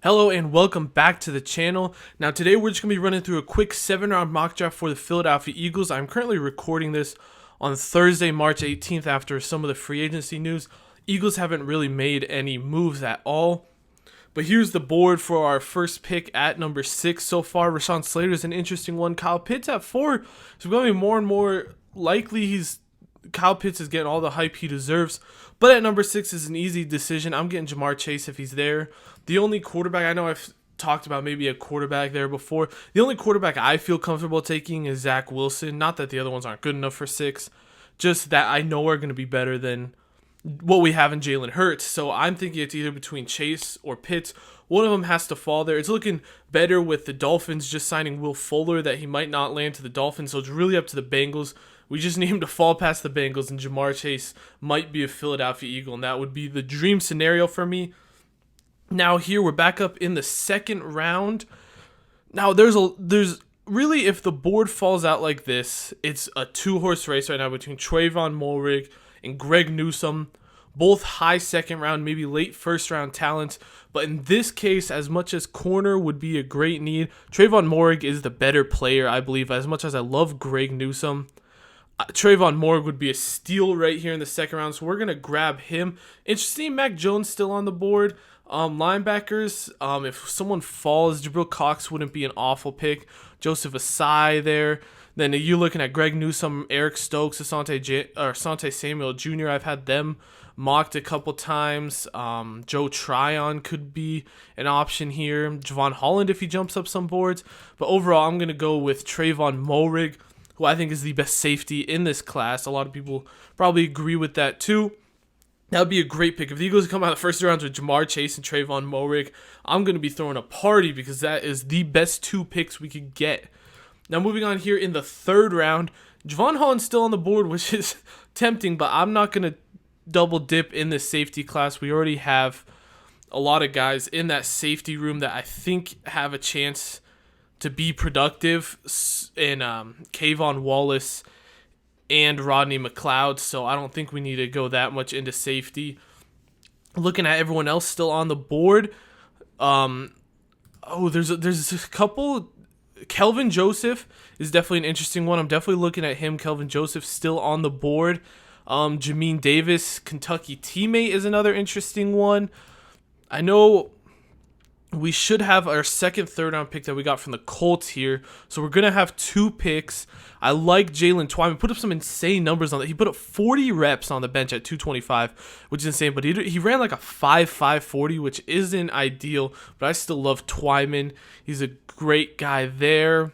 Hello and welcome back to the channel. Now today we're just going to be running through a quick 7-round mock draft for the Philadelphia Eagles. I'm currently recording this on Thursday, March 18th after some of the free agency news. Eagles haven't really made any moves at all. But here's the board for our first pick at number 6 so far. Rashawn Slater is an interesting one. Kyle Pitts at 4. It's becoming more and more likely Kyle Pitts is getting all the hype he deserves. But at number 6 is an easy decision. I'm getting Jamar Chase if he's there. The only quarterback, I know I've talked about maybe a quarterback there before. The only quarterback I feel comfortable taking is Zach Wilson. Not that the other ones aren't good enough for 6. Just that I know are going to be better than what we have in Jalen Hurts. So I'm thinking it's either between Chase or Pitts. One of them has to fall there. It's looking better with the Dolphins just signing Will Fuller that he might not land to the Dolphins. So it's really up to the Bengals. We just need him to fall past the Bengals, and Jamar Chase might be a Philadelphia Eagle, and that would be the dream scenario for me. Now here we're back up in the second round. Now there's really, if the board falls out like this, it's a 2-horse race right now between Trayvon Mulrig and Greg Newsome, both high second round, maybe late first round talents. But in this case, as much as corner would be a great need, Trayvon Mulrig is the better player, I believe. As much as I love Greg Newsome, Trayvon Mulrig would be a steal right here in the second round, so we're going to grab him. Interesting, Mac Jones still on the board. Linebackers, if someone falls, Jabril Cox wouldn't be an awful pick. Joseph Asai there. Then you're looking at Greg Newsome, Eric Stokes, Asante Samuel Jr. I've had them mocked a couple times. Joe Tryon could be an option here. Javon Holland if he jumps up some boards. But overall, I'm going to go with Trayvon Mulrig, who I think is the best safety in this class. A lot of people probably agree with that too. That would be a great pick. If the Eagles come out of the first round with Jamar Chase and Trayvon Mulrig, I'm going to be throwing a party because that is the best 2 picks we could get. Now moving on here in the third round, Javon Holland's still on the board, which is tempting, but I'm not going to double dip in the safety class. We already have a lot of guys in that safety room that I think have a chance to be productive in Kayvon Wallace and Rodney McLeod, so I don't think we need to go that much into safety. Looking at everyone else still on the board, there's a couple. Kelvin Joseph is definitely an interesting one. I'm definitely looking at him. Kelvin Joseph still on the board. Jamin Davis, Kentucky teammate, is another interesting one. I know we should have our second, third round pick that we got from the Colts here. So we're going to have 2 picks. I like Jalen Twyman. Put up some insane numbers on that. He put up 40 reps on the bench at 225, which is insane. But he ran like a 5.5 40, which isn't ideal. But I still love Twyman. He's a great guy there.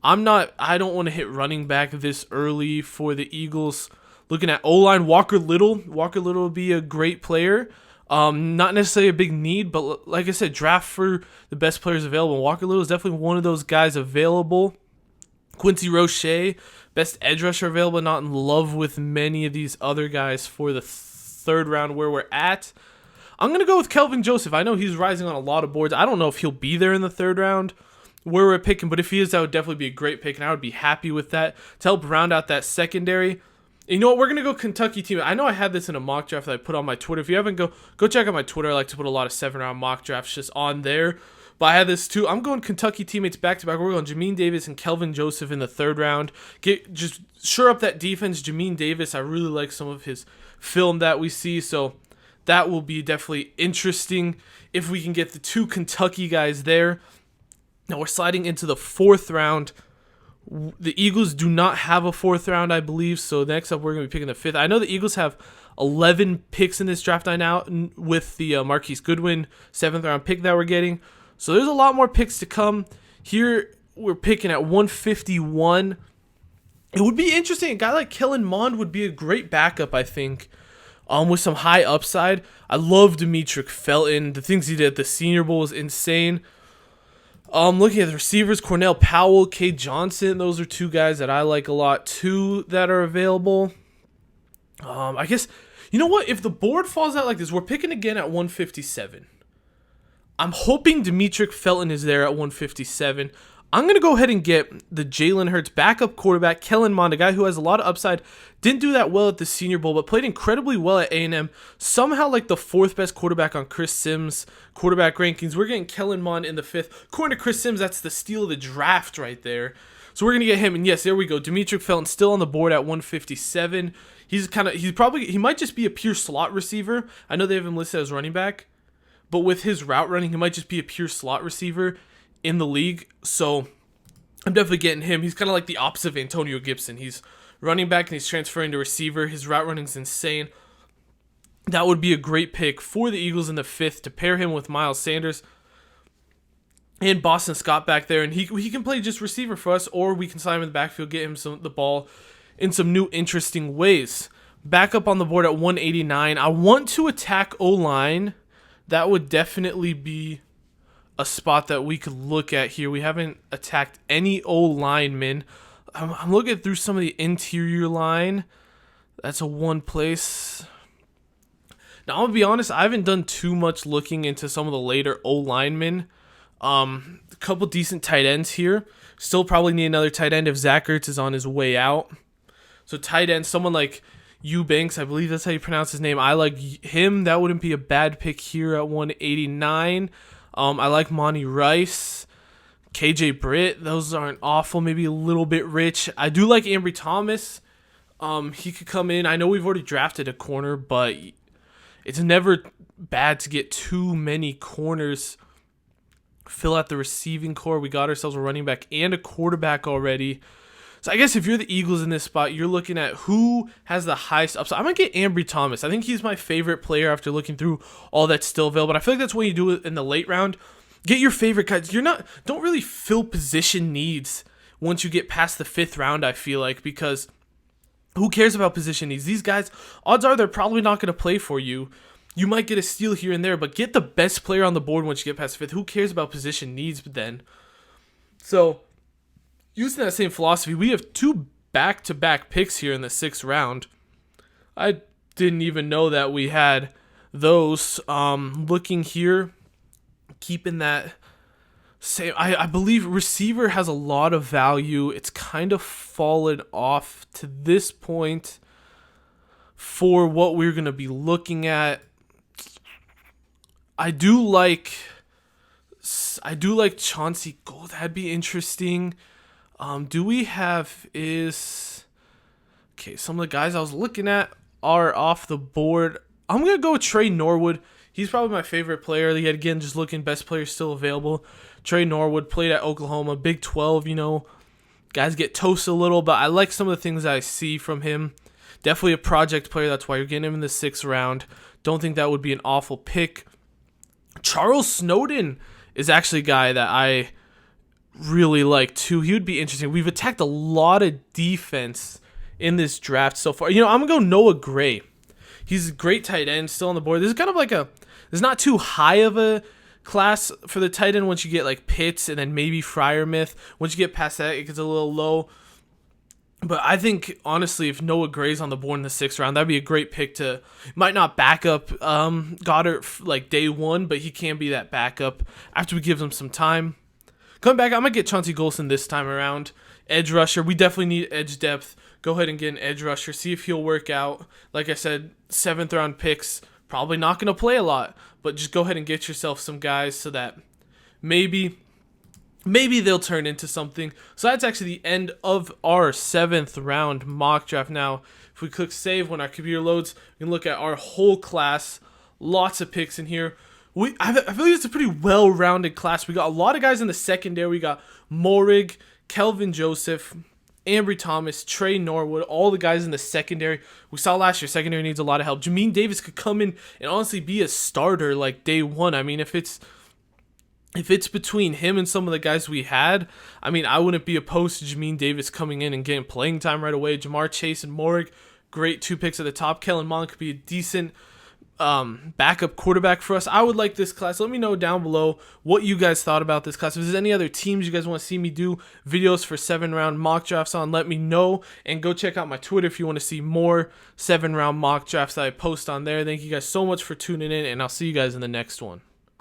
I don't want to hit running back this early for the Eagles. Looking at O-line, Walker Little. Walker Little would be a great player. Not necessarily a big need, but like I said, draft for the best players available. Walker Little is definitely one of those guys available. Quincy Roche, best edge rusher available. Not in love with many of these other guys for the third round where we're at. I'm going to go with Kelvin Joseph. I know he's rising on a lot of boards. I don't know if he'll be there in the third round where we're picking, but if he is, that would definitely be a great pick, and I would be happy with that to help round out that secondary. You know what? We're going to go Kentucky team. I know I had this in a mock draft that I put on my Twitter. If you haven't, go check out my Twitter. I like to put a lot of 7-round mock drafts just on there. But I had this too. I'm going Kentucky teammates back-to-back. We're going Jamin Davis and Kelvin Joseph in the third round. Just shore up that defense. Jamin Davis, I really like some of his film that we see. So that will be definitely interesting if we can get the 2 Kentucky guys there. Now we're sliding into the fourth round. The Eagles do not have a 4th round, I believe, so next up we're going to be picking the 5th. I know the Eagles have 11 picks in this draft right now with the Marquise Goodwin 7th round pick that we're getting. So there's a lot more picks to come. Here we're picking at 151. It would be interesting. A guy like Kellen Mond would be a great backup, I think, with some high upside. I love Demetric Felton. The things he did at the Senior Bowl was insane. Looking at the receivers, Cornell Powell, Cade Johnson, those are 2 guys that I like a lot too that are available. I guess, you know what? If the board falls out like this, we're picking again at 157. I'm hoping Demetric Felton is there at 157. I'm going to go ahead and get the Jalen Hurts backup quarterback, Kellen Mond, a guy who has a lot of upside. Didn't do that well at the Senior Bowl, but played incredibly well at A&M. Somehow like the 4th best quarterback on Chris Sims' quarterback rankings. We're getting Kellen Mond in the 5th. According to Chris Sims, that's the steal of the draft right there. So we're going to get him. And yes, there we go. Demetric Felton still on the board at 157. He might just be a pure slot receiver. I know they have him listed as running back, but with his route running, he might just be a pure slot receiver in the league. So I'm definitely getting him. He's kind of like the opposite of Antonio Gibson. He's running back and he's transferring to receiver. His route running's insane. That would be a great pick for the Eagles in the 5th to pair him with Miles Sanders and Boston Scott back there. And he can play just receiver for us, or we can sign him in the backfield, get him the ball in some new interesting ways. Back up on the board at 189. I want to attack O-line. That would definitely be a spot that we could look at here. We haven't attacked any O-linemen. I'm looking through some of the interior line. That's a one place. Now, I'm going to be honest, I haven't done too much looking into some of the later O-linemen. A couple decent tight ends here. Still probably need another tight end if Zach Ertz is on his way out. So tight end, someone like Eubanks, I believe that's how you pronounce his name. I like him. That wouldn't be a bad pick here at 189. I like Monty Rice, KJ Britt. Those aren't awful. Maybe a little bit rich. I do like Ambry Thomas. He could come in. I know we've already drafted a corner, but it's never bad to get too many corners. Fill out the receiving core. We got ourselves a running back and a quarterback already. So I guess if you're the Eagles in this spot, you're looking at who has the highest upside. I'm going to get Ambry Thomas. I think he's my favorite player after looking through all that's still available. But I feel like that's when you do it in the late round. Get your favorite guys. Don't really fill position needs once you get past the 5th round, I feel like, because who cares about position needs? These guys, odds are they're probably not going to play for you. You might get a steal here and there, but get the best player on the board once you get past 5th. Who cares about position needs then? So using that same philosophy, we have 2 back-to-back picks here in the 6th round. I didn't even know that we had those. Looking here, keeping that same. I believe receiver has a lot of value. It's kind of fallen off to this point for what we're going to be looking at. I do like Chauncey Gold. That'd be interesting. Do we have some of the guys I was looking at are off the board. I'm going to go with Trey Norwood. He's probably my favorite player. Yet again, just looking, best player still available. Trey Norwood played at Oklahoma, Big 12, guys get toasted a little, but I like some of the things that I see from him. Definitely a project player. That's why you're getting him in the 6th round. Don't think that would be an awful pick. Charles Snowden is actually a guy that I really like too. He would be interesting. We've attacked a lot of defense in this draft so far. I'm going to go Noah Gray. He's a great tight end, still on the board. This is kind of like there's not too high of a class for the tight end once you get like Pitts and then maybe Freiermuth. Once you get past that, it gets a little low. But I think, honestly, if Noah Gray's on the board in the 6th round, that'd be a great pick to, might not back up Goddard like day one, but he can be that backup after we give him some time. Coming back, I'm going to get Chauncey Golson this time around. Edge rusher. We definitely need edge depth. Go ahead and get an edge rusher. See if he'll work out. Like I said, 7th round picks. Probably not going to play a lot. But just go ahead and get yourself some guys so that maybe they'll turn into something. So that's actually the end of our 7th round mock draft. Now, if we click save when our computer loads, we can look at our whole class. Lots of picks in here. I feel like it's a pretty well-rounded class. We got a lot of guys in the secondary. We got Morig, Kelvin Joseph, Ambry Thomas, Trey Norwood, all the guys in the secondary. We saw last year, secondary needs a lot of help. Jamin Davis could come in and honestly be a starter like day one. I mean, if it's between him and some of the guys we had, I mean, I wouldn't be opposed to Jamin Davis coming in and getting playing time right away. Jamar Chase and Morig, great 2 picks at the top. Kellen Mond could be a decent backup quarterback for us. I would like this class. Let me know down below what you guys thought about this class. If there's any other teams you guys want to see me do videos for 7-round mock drafts on, let me know. And go check out my Twitter if you want to see more 7-round mock drafts that I post on there. Thank you guys so much for tuning in, and I'll see you guys in the next one.